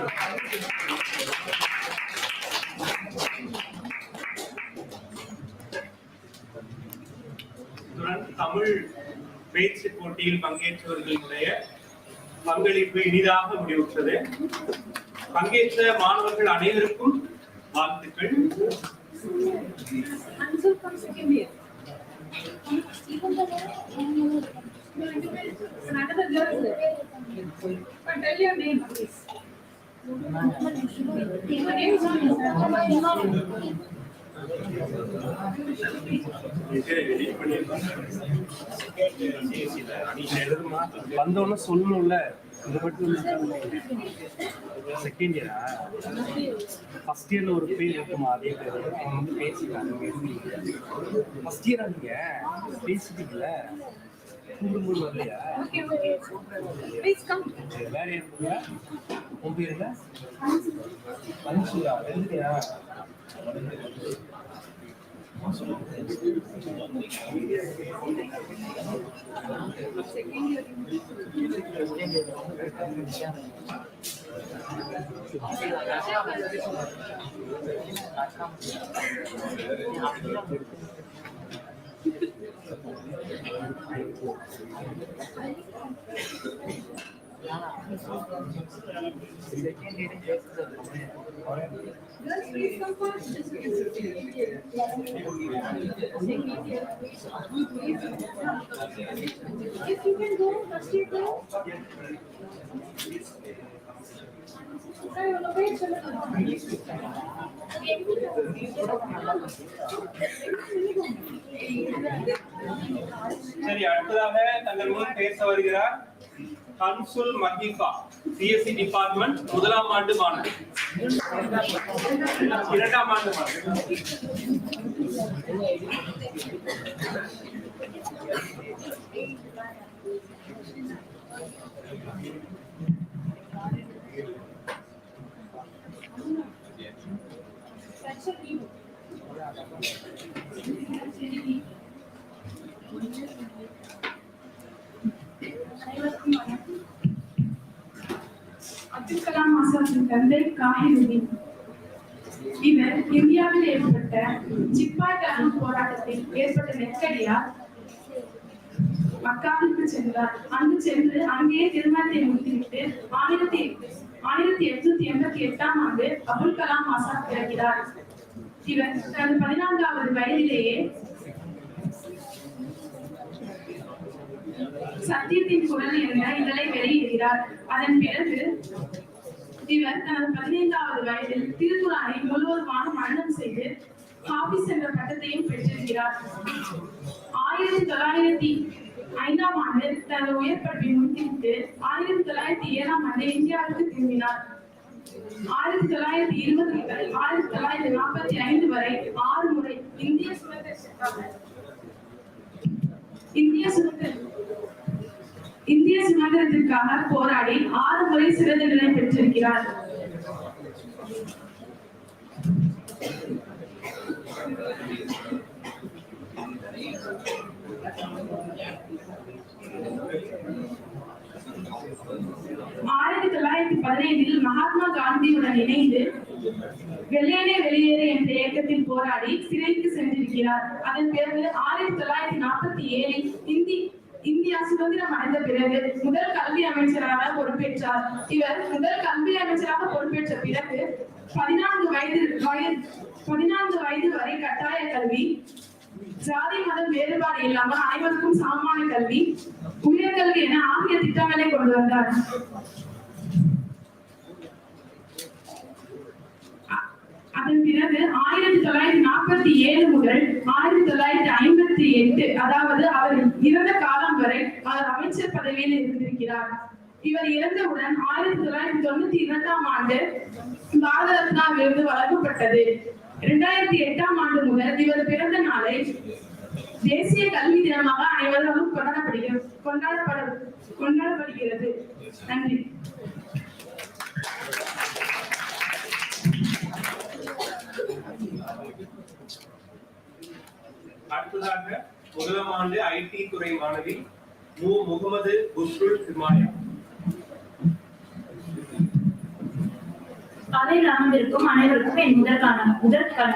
தமிழ் பேச்சு போட்டியில் பங்கேற்றவர்களுடைய பங்களிப்பு இனிதாக முடிவுற்றது. பங்கேற்ற மாணவர்கள் அனைவருக்கும் வாழ்த்துக்கள். வந்தோன்னு சொல்லணும்ல. இது மட்டும் செகண்ட் இயரா ஃபர்ஸ்ட் இயர்ல ஒரு பேர் இருக்குமா? அதே பேர் அவங்க வந்து பேசிட்டாங்க. ஃபர்ஸ்ட் இயரா நீங்க பேசிட்டீங்கல்ல, கூடும்போது வரலையா? வேற இருக்குங்க. உன் பேர் என்ன? Mansoora. எழுதுறியா? Girls, please come forward. If you can go, first you go. சரி, அடுத்ததாக தங்கள் முன் பேச வருகிறார் கன்சுல் மஹிஃபா, சிஎஸ்சி டிபார்ட்மெண்ட் முதலாம் ஆண்டு மாணவர். இரண்டாம் ஆண்டு மாணவர். அப்துல் கலாம் ஆசாத்தின் தந்தை காஹிருதீன். இவர் இந்தியாவில் ஏற்பட்ட சிப்பாய் டர்னு போராட்டத்தில் ஏற்பட்ட நெருக்கடியால் மக்காவிற்கு சென்றார். அங்கு சென்று அங்கேயே திருமணத்தை முடித்துவிட்டு 1888ஆம் ஆண்டு அபுல் கலாம் ஆசாத் பிறக்கிறார். இவர் தனது 14வது வயதிலேயே சத்தியத்தின் குரல் என்ற இதழை வெளியிடுகிறார். அதன் பிறகு இவர் தனது 15வது வயதில் திருக்குறானை முழுவதுமாக மரணம் செய்து ஹாபிஸ் என்ற பட்டத்தையும் பெற்றிருக்கிறார். 1905ஆம் ஆண்டு தனது உயர் படிப்பை முடித்துவிட்டு 1907ஆம் ஆண்டு இந்தியாவுக்கு திரும்பினார். 1920 முதல் 1945 வரை 6 முறை இந்திய சுதந்திரத்திற்காக போராடி 6 முறை சிறை தண்டனை பெற்றிருக்கிறார். மகாத்மா காந்தியுடன் இணைந்து வெள்ளையனே வெளியேறு என்ற இயக்கத்தில் போராடி சிறைக்கு சென்றிருக்கிறார். அதன் பிறகு 1947 இந்தியா சுதந்திரம் அடைந்த பிறகு முதல் கல்வி அமைச்சராக பொறுப்பேற்றார். இவர் முதல் கல்வி அமைச்சராக பொறுப்பேற்ற பிறகு 14 வயது வரை கட்டாய கல்வி, ஜாதி மதம் வேறுபாடு இல்லாமல் அனைவருக்கும் சமமான கல்வி, உயர்கல்வி என ஆகிய திட்டங்களை கொண்டு வந்தார். அதன் பிறகு 1947 முதல் 1958, அதாவது அவர் இறந்த காலம் வரை அவர் அமைச்சர் பதவியில் இருந்திருக்கிறார். இவர் இறந்தவுடன் 1992ஆம் ஆண்டு பாரத ரத்னா விருது வழங்கப்பட்டது. 2008ஆம் ஆண்டு முதல் இவர் பிறந்த நாளை தேசிய கல்வி தினமாக அனைவரும் கொண்டாடப்படுகிறது. நன்றி. அடுத்ததாக முதலாம் ஆண்டு ஐடி துறை மாணவி முகமது புஷ்ருல் ஹிமாயா. அவையில் அமர்ந்திருக்கும் அனைவருக்கும் என் முதற்கான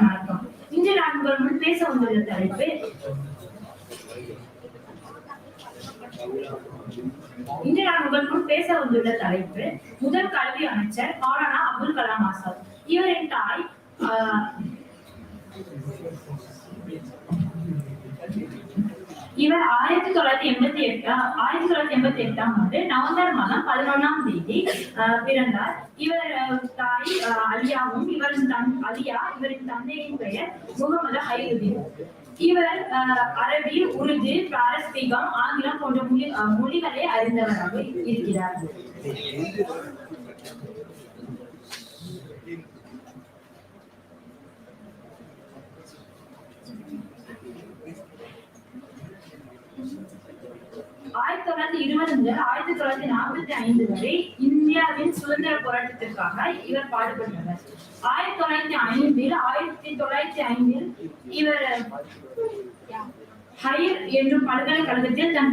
வணக்கம். இன்று நான் உங்கள் முன் பேச வந்துள்ள தலைப்பு முதல் கல்வி அமைச்சர் மௌலானா அபுல் கலாம் ஆசாத். இவரின் தாய் இவர் 1988ஆம் ஆண்டு நவம்பர் மாதம் 11ஆம் தேதி பிறந்தார். இவர் தாய் அலியாவும் இவரின் தந்தையின் பெயர் முகமது ஹைருதீன். இவர் அரபி, உருது, பாரசீகம், ஆங்கிலம் போன்ற மொழிகளை அறிந்தவராக இருக்கிறார். 1920 முதல் 1945 வரை இந்தியாவின் சுதந்திர போராட்டத்திற்காக இவர் பாடுபட்டவர். 1905இல் இவர் ஹைர் என்னும் பல்கலைக்கழகத்தில் தன்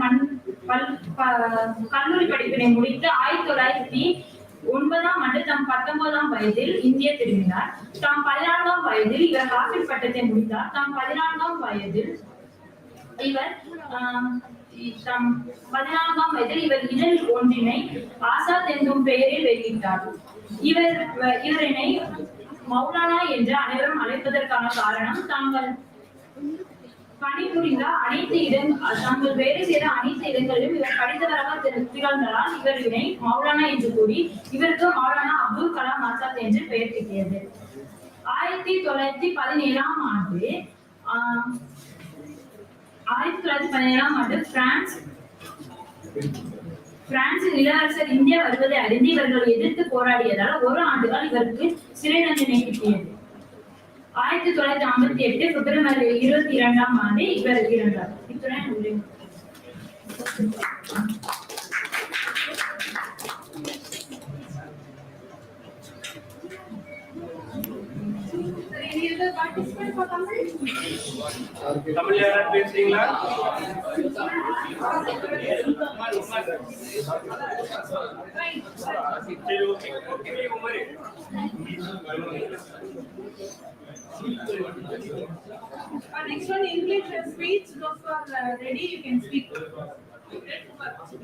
கல்லூரி படிப்பினை முடித்து 1909ஆம் ஆண்டு தம் 19ஆம் வயதில் இந்தியா திரும்பினார். தாம் 14ஆம் வயதில் இவர் ஹாஃபிஸ் பட்டத்தை முடித்தார். தாம் 14ஆம் வயதில் இவர் இதழ் ஒன்றினை ஆசாத் என்னும் பெயரில் வெளியிட்டார். இவரினை மௌலானா என்று அனைவரும் அழைப்பதற்கான காரணம் தாங்கள் பணிபுரிந்த தாங்கள் வேலை செய்த அனைத்து இடங்களிலும் இவர் படித்தவராக திகழ்ந்ததால் இவரினை மௌலானா என்று கூறி இவருக்கு மௌலானா அபுல் கலாம் ஆசாத் என்று பெயர் கிட்டியது. 1917ஆம் ஆண்டு பிரான்சின் இளவரசர் இந்தியா வருவதை அறிந்து இவர்கள் எதிர்த்து போராடியதால் 1 ஆண்டுகள் இவருக்கு சிறை தண்டனை கிட்டியது. 1958 பிப்ரவரி 22ஆம் ஆண்டு இவர் இறந்தார். இத்துடன் தமிழ் யாராவது பேசுறீங்களா? Next one, English speech. Those who are ready, you can speak.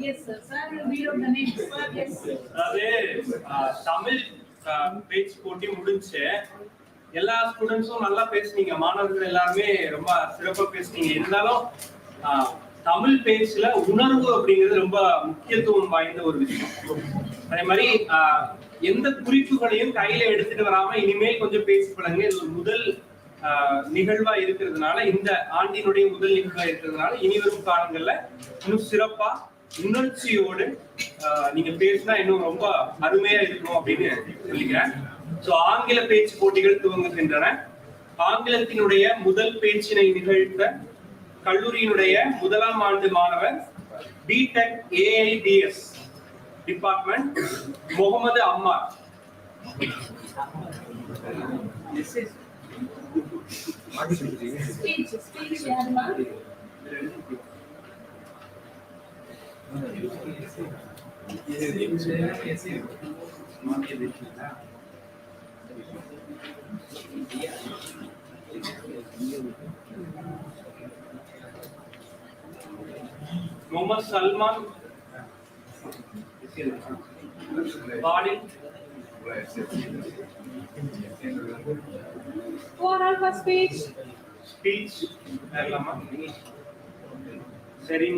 Yes, sir. Sir will read out the names. Yes. Tamil பேச்சு போட்டி முடிஞ்சு எல்லா ஸ்டூடெண்ட்ஸும் நல்லா பேசுனீங்க. மாணவர்கள் எல்லாருமே ரொம்ப சிறப்பா பேசுனீங்க. இருந்தாலும் தமிழ் பேச்சுல உணர்வு அப்படிங்கிறது ரொம்ப முக்கியத்துவம் வாய்ந்த ஒரு விஷயம். அதே மாதிரி எந்த குறிப்புகளையும் கையில எடுத்துட்டு வராம இனிமேல் கொஞ்சம் பேசி பழங்க. இது ஒரு முதல் நிகழ்வா இருக்கிறதுனால, இந்த ஆண்டினுடைய முதல் நிகழ்வா இருக்கிறதுனால இனிவரும் காலங்கள்ல இன்னும் சிறப்பா உணர்ச்சியோடு நீங்க பேசினா இன்னும் ரொம்ப அருமையா இருக்கும் அப்படின்னு சொல்லிக்கிறேன். சோ ஆங்கில பேச்சு போட்டிகள் துவங்குகின்றன. ஆங்கிலத்தினுடைய முதல் பேச்சினை நிகழ்த்த கல்லூரியினுடைய முதலாம் ஆண்டு மாணவர் BTech AIDS department Mohammed Ammar. Mohammed Salman Badil Oral first speech. speech Lama Sherin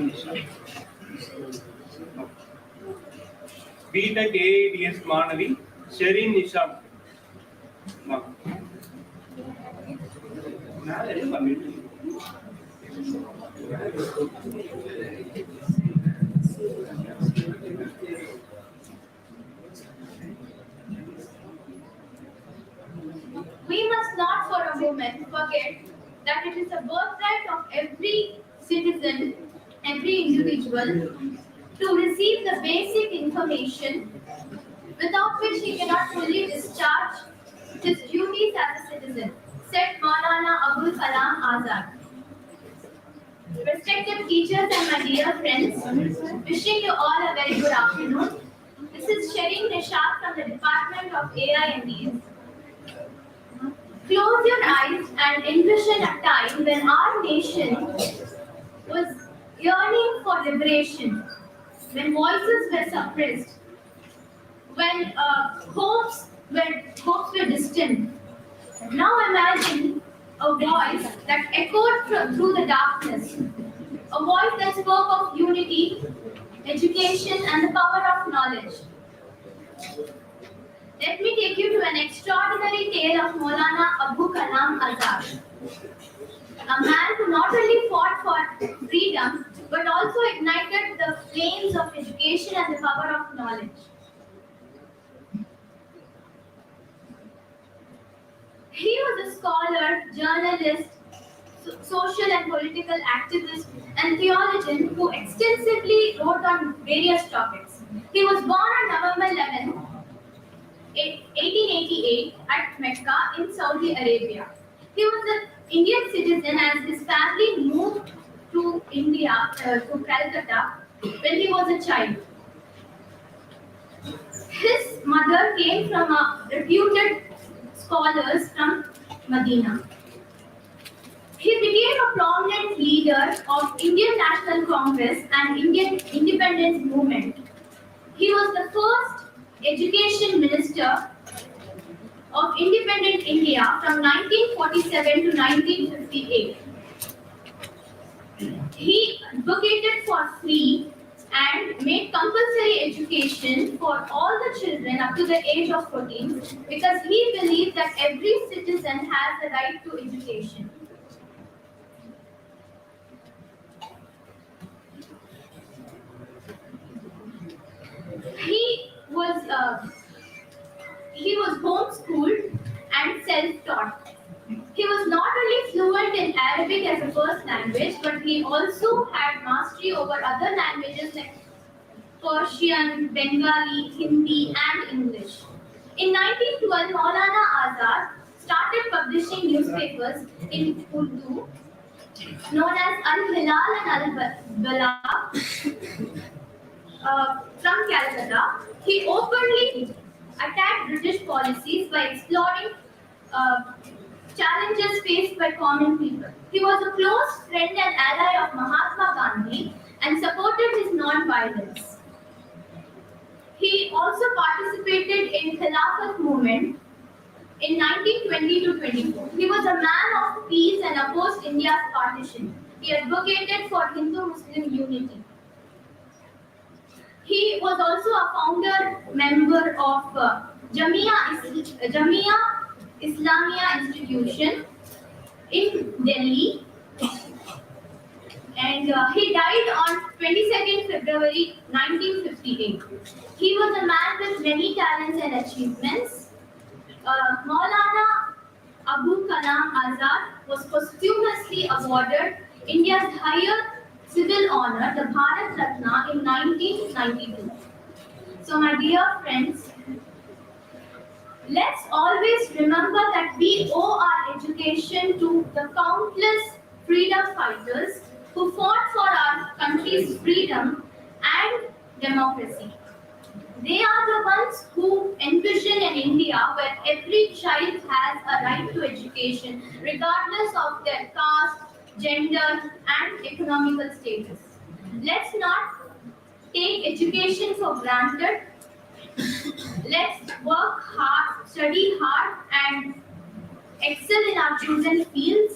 Nishan BTech AIDS மாணவி Sherin Nishan. We must not for a moment forget that it is a birthright of every citizen, every individual, to receive the basic information without which he cannot fully discharge his duties as a citizen, said Maulana Abul Kalam Azad. Respected teachers and my dear friends, wishing you all a very good afternoon. This is Sherin Nishan from the Department of AIDS. Close your eyes and envision a time when our nation was yearning for liberation, when voices were suppressed, when hopes were distant. Now imagine a voice that echoed through the darkness, a voice that spoke of unity, education, and the power of knowledge. Let me take you to an extraordinary tale of Maulana Abul Kalam Azad, a man who not only fought for freedom but also ignited the flames of education and the power of knowledge. He was a scholar, journalist, social and political activist, and theologian who extensively wrote on various topics. He was born on November 11, 1888 at Mecca in Saudi Arabia. He was an Indian citizen as his family moved to India, to Calcutta, when he was a child. His mother came from a reputed scholars from Medina. He became a prominent leader of Indian National Congress and Indian independence movement. He was the first education minister of independent India from 1947 to 1958. He advocated for free and made compulsory education for all the children up to the age of 14 because he believed that every citizen has the right to education. He was homeschooled and self-taught. He was not only fluent in Arabic as a first language, but he also had mastery over other languages like Persian, Bengali, Hindi, and English. In 1912, Maulana Azad started publishing newspapers in Urdu known as Al-Hilal and Al-Balagh from Calcutta. He openly attacked British policies by exploring challenges faced by common people. He was a close friend and ally of Mahatma Gandhi and supported his non-violence. He also participated in Khilafat movement in 1920 to 24. He was a man of peace and opposed India's partition. He advocated for Hindu-Muslim unity. He was also a founder member of Jamia Islamia Institution in Delhi, and he died on 22nd February 1958. He was a man with many talents and achievements. Maulana Abu Kalam Azad was posthumously awarded India's highest civil honor, the Bharat Ratna, in 1992. So, my dear friends, let's always remember that we owe our education to the countless freedom fighters who fought for our country's freedom and democracy. They are the ones who envision an India where every child has a right to education, regardless of their caste, gender, and economical status. Let's not take education for granted. Let's work hard, study hard, and excel in our chosen fields.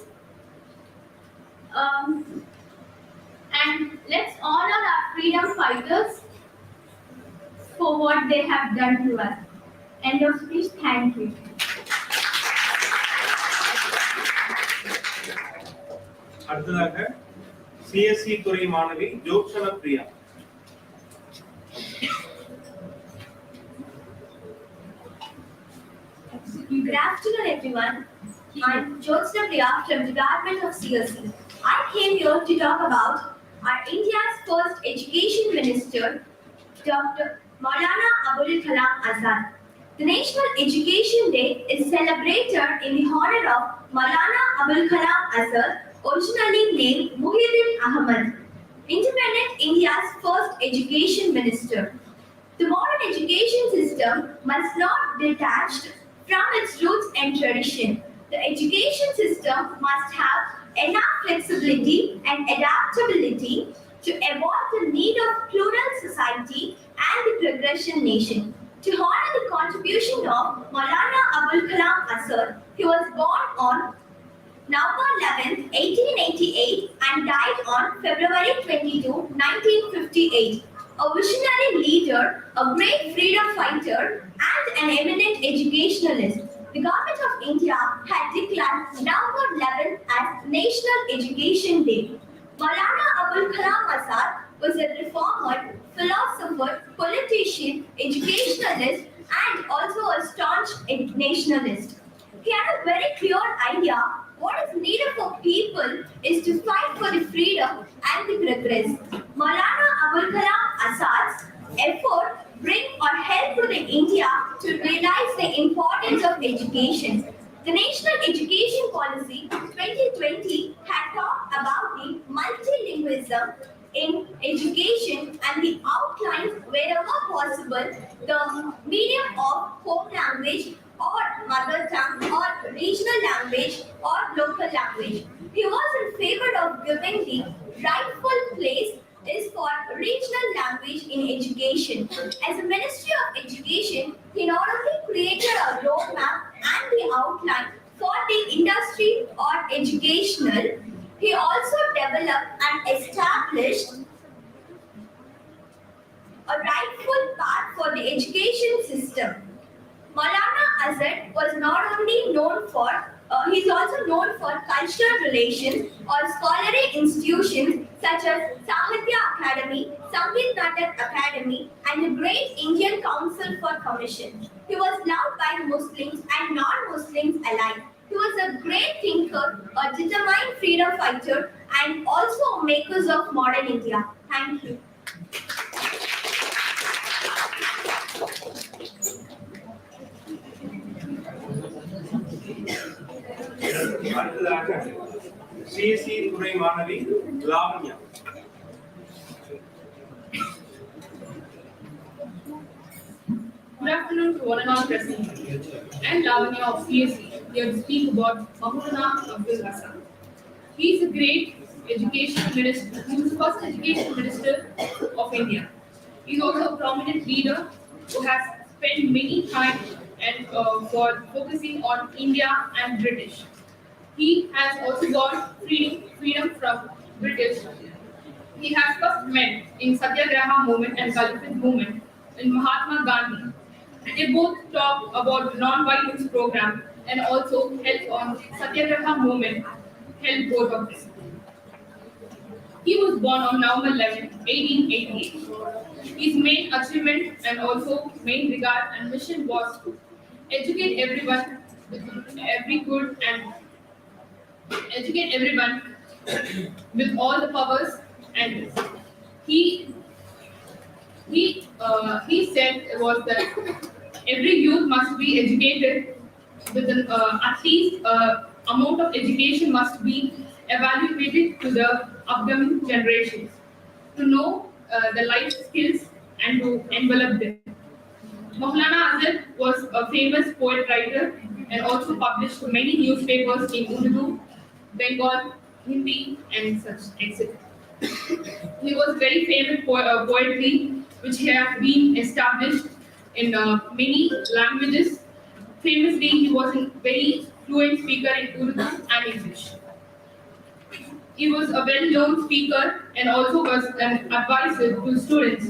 And let's honor our freedom fighters for what they have done to us. End of speech. Thank you. அடுத்ததாக CSC துறை மாணவி ஜோத்சன Priya. Good afternoon, everyone. I'm Jyotsna Priya from the Department of CSE. I came here to talk about our India's first education minister, Dr. Maulana Abul Kalam Azad. The National Education Day is celebrated in the honor of Maulana Abul Kalam Azad, originally named Muhyiddin Ahmad, independent India's first education minister. The modern education system must not be detached from its roots and tradition. The education system must have enough flexibility and adaptability to evolve the need of plural society and the progression nation. To honor the contribution of Maulana Abul Kalam Azad, he was born on November 11, 1888 and died on February 22, 1958. A visionary leader, a great freedom fighter, and an eminent educationalist. The Government of India had declared November 11 as National Education Day. Maulana Abul Kalam Azad was a reformer, philosopher, politician, educationalist, and also a staunch nationalist. He had a very clear idea what is needed for people is to fight for the freedom and the progress. Maulana Abul Kalam Azad's effort bring or help to the India to realize the importance of education. The National Education Policy 2020 had talked about the multilingualism in education and the outlines wherever possible the medium of home language or mother tongue or regional language or local language. He was in favor of giving the rightful place is for regional language in education. As a Ministry of Education, he not only created a roadmap and the outline for the industry or educational, he also developed and established a rightful path for the education system. Maulana Azad was not only known for, he's also known for cultural relations or scholarly institutions such as Sahitya Academy, Sangeet Natak Academy, and the Great Indian Council for Commission. He was loved by Muslims and non-Muslims alike. He was a great thinker, a determined freedom fighter, and also a maker of modern India. Thank you. அடுத்ததாக CSC துறை மாணவி Lavanya. Good afternoon to one and all present. I am Lavanya of CSE, here to speak about Maulana Abul Hasan. He is a great education minister. He was the first education minister of India. He is also a prominent leader who has spent many time and for focusing on India and British. He has also got freedom from British. He has first met in Satyagraha movement and Dalit movement in Mahatma Gandhi. They both talked about the non-violence program and also helped on Satyagraha movement, helped both of them. He was born on November 11, 1888. His main achievement and also main regard and mission was to educate everyone with every good and educate everyone with all the powers, and he he said was that every youth must be educated with at least amount of education must be evaluated to the upcoming generations to know the life skills and to envelop them. Maulana Azad was a famous poet writer and also published many newspapers in Urdu, Bengal, Hindi, and such, etc. He was very famous poetry, which have been established in many languages. Famously, he was a very fluent speaker in Urdu and English. He was a well-known speaker and also was an advisor to students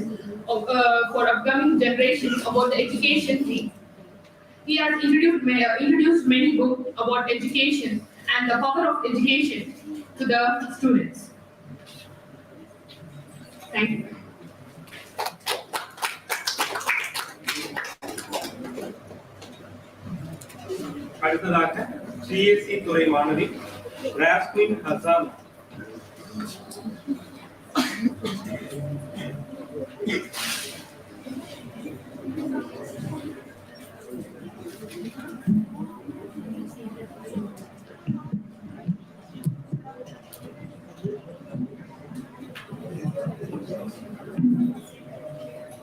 for upcoming generations about the education theme. He has introduced many books about education and the power of education to the students. Thank you. அடுத்ததாக CSC துறை மாணவி ராஸ்மின் Hassan.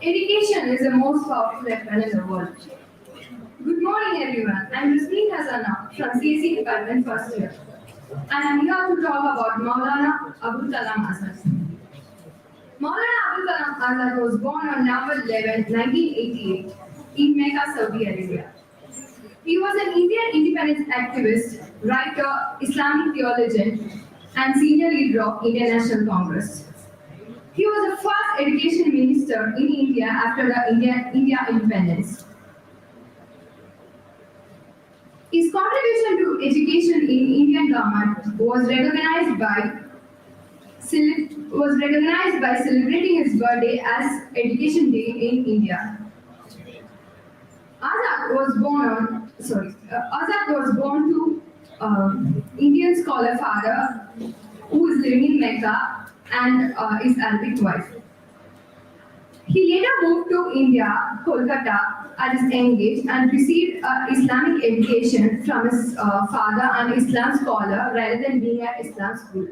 Education is the most powerful weapon in the world. Good morning, everyone. I'm Rasmeen Hasana from CSE Department First Year, and I'm here to talk about Maulana Abul Kalam Azad. Maulana Abul Kalam Azad was born on November 11, 1988, in Mecca, Saudi Arabia. He was an Indian independence activist, writer, Islamic theologian, and senior leader of Indian National Congress. He was the first education minister in India after the India independence. His contribution to education in Indian government was recognized by celebrating his birthday as Education Day in India. Azad was born to Indian scholar father who is living in Mecca and his Arabic wife. He later moved to India, Kolkata, at his young age and received Islamic education from his father, an Islam scholar, rather than being at Islam school.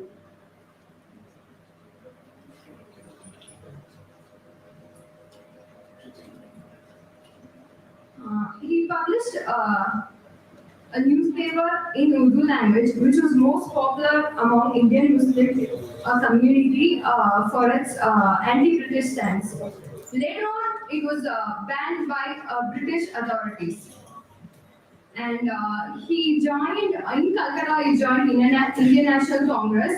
He published a newspaper in Urdu language, which was most popular among Indian Muslim community for its anti-British stance. Later on, it was banned by British authorities. And he joined, in Calcutta, he joined Indian National Congress.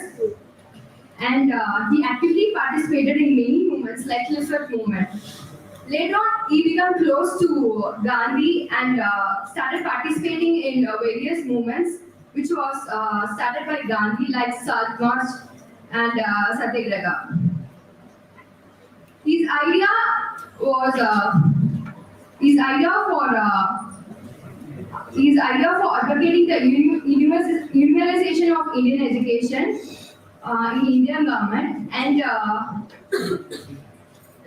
And he actively participated in many movements like Clifford movement. Later on, he became close to Gandhi and started participating in various movements, which was started by Gandhi, like Salt March and Satyagraha. His idea for advocating the universalization of Indian education in Indian government, and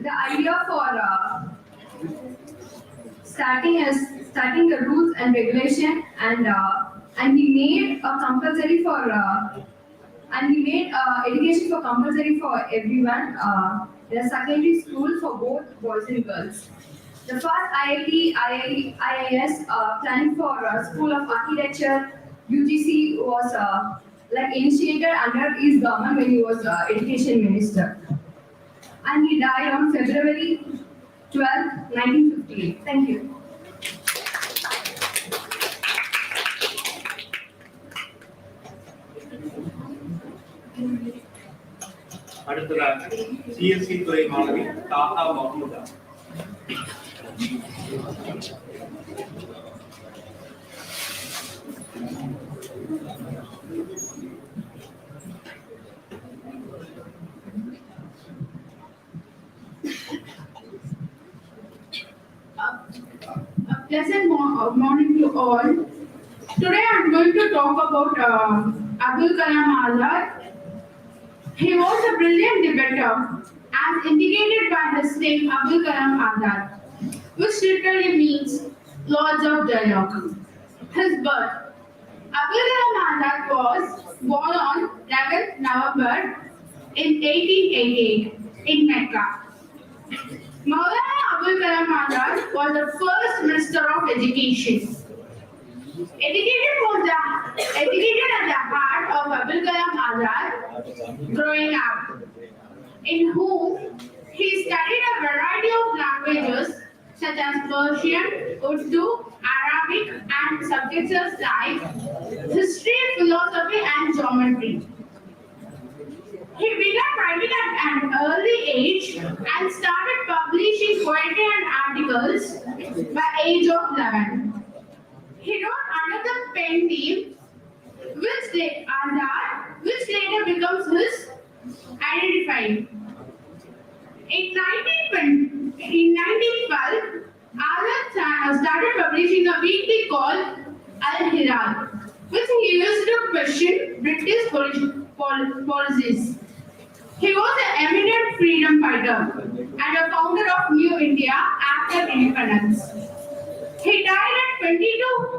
the idea for starting the rules and regulation, and he made education for compulsory for everyone in a secondary school for both boys and girls. The first IIS planning for School of Architecture UGC was initiated under his government when he was education minister. And he died on February 12, 1958. Thank you. அடுத்ததாக CSC துறை மாணவி தாத்தா Mahmooda. morning to all. Today I'm going to talk about Abdul Kalam Azad. He was a brilliant debater, as indicated by his name Abdul Kalam Azad, which literally means Lords of Dialogue. His birth. Abdul Kalam Azad was born on 11th November in 1888 in Mecca. Maulana Abdul Kalam Azad was the first Minister of Education. Educated at the heart of Abdul Kalam Azad growing up, in whom he studied a variety of languages such as Persian, Urdu, Arabic, and subjects like history, philosophy, and geometry. He began writing at an early age and started publishing poetry and articles by age of 11. He wrote under the pen name Azad, which later becomes his identifier. In 1912, Azad started publishing a weekly called Al-Hilal, which he used to question British policies. He was an eminent freedom fighter and a founder of New India after independence. He died at 22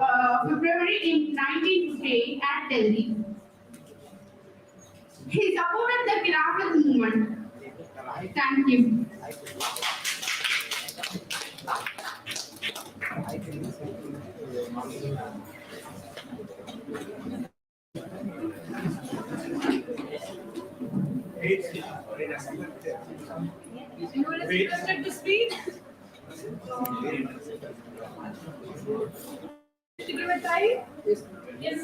February in 1958 at Delhi. He supported the Khilafat movement. Thank you. Anyone is interested to speak? To give a try? Yes.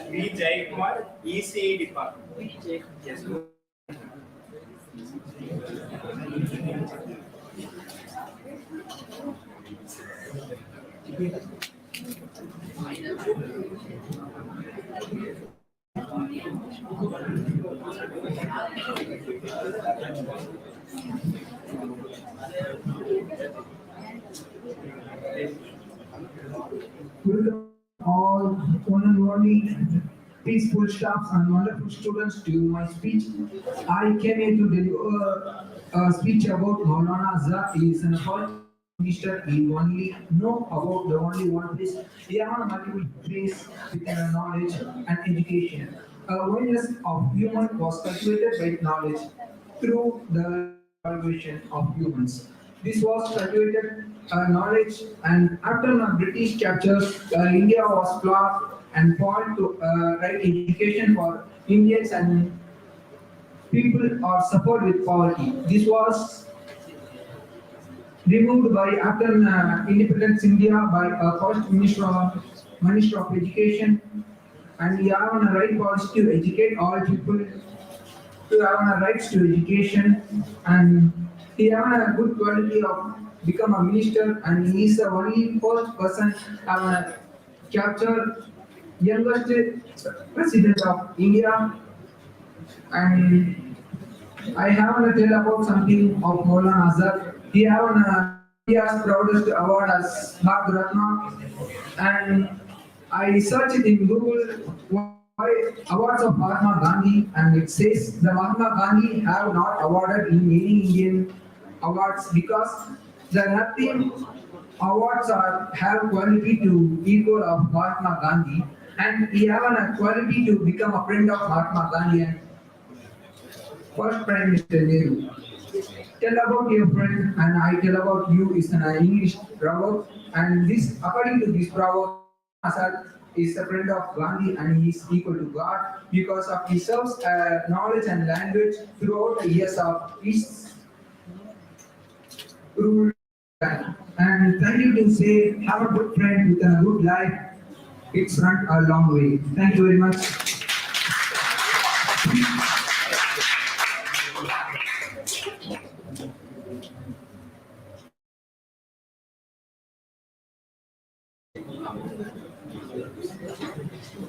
V. Jaykumar, ECE department. Yes. Welcome all one and only peaceful staffs and wonderful students to my speech. I came here to deliver a speech about Maulana Azad. He is an appointed minister. He only know about the only one place. He has a multiple place with knowledge and education. Awareness of human was cultivated by knowledge through the evaluation of humans. This was cultivated knowledge, and after the British captures, India was flawed and fought to right education for Indians, and people are suffered with poverty. This was removed by after independence India by first Minister of Education, and we have a right policy to educate all people to have a rights to education, and he have a good quality of become a minister, and he is the only first person have captured youngest president of India. And I have to tell about something of Maulana Azad. He have India's proudest award as Bharat Ratna, and I searched it in Google why awards of Mahatma Gandhi, and it says the Mahatma Gandhi have not awarded in any Indian awards because the nothing awards have quality to equal of Mahatma Gandhi, and he have a quality to become a friend of Mahatma Gandhi and first Prime Minister Nehru. Tell about your friend and I tell about you is an English proverb, and this according to this proverb, Azad is a friend of Gandhi and he is equal to God because of he serves knowledge and language throughout the years of his rule. And thank you to say have a good friend with a good life. It's run a long way. Thank you very much.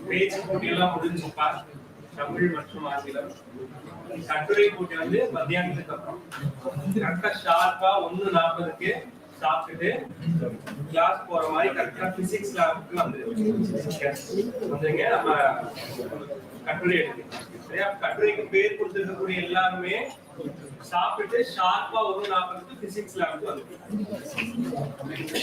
பேச்சு போட்டி எல்லாம் முடிஞ்சுப்பா. தமிழ் மற்றும் ஆங்கிலம். கட்டுரை போட்டி வந்து மத்தியானத்துக்கு அப்புறம் கரெக்டா ஷார்ப்பா 1:40க்கு சாப்பிட்டுட்டு கிளாஸ் போற மாதிரி கரெக்டா பிசிக்ஸ் லேபுக்கு வந்துருங்க. நம்ம கட்டுரை எடுத்துக்கலாம். சரியா? கட்டுரைக்கு பேர் கொடுத்துருக்கக்கூடிய எல்லாருமே சாப்பிட்டு ஷார்ப்பா 1:40க்கு பிசிக்ஸ் லேபுக்கு வந்துருங்க.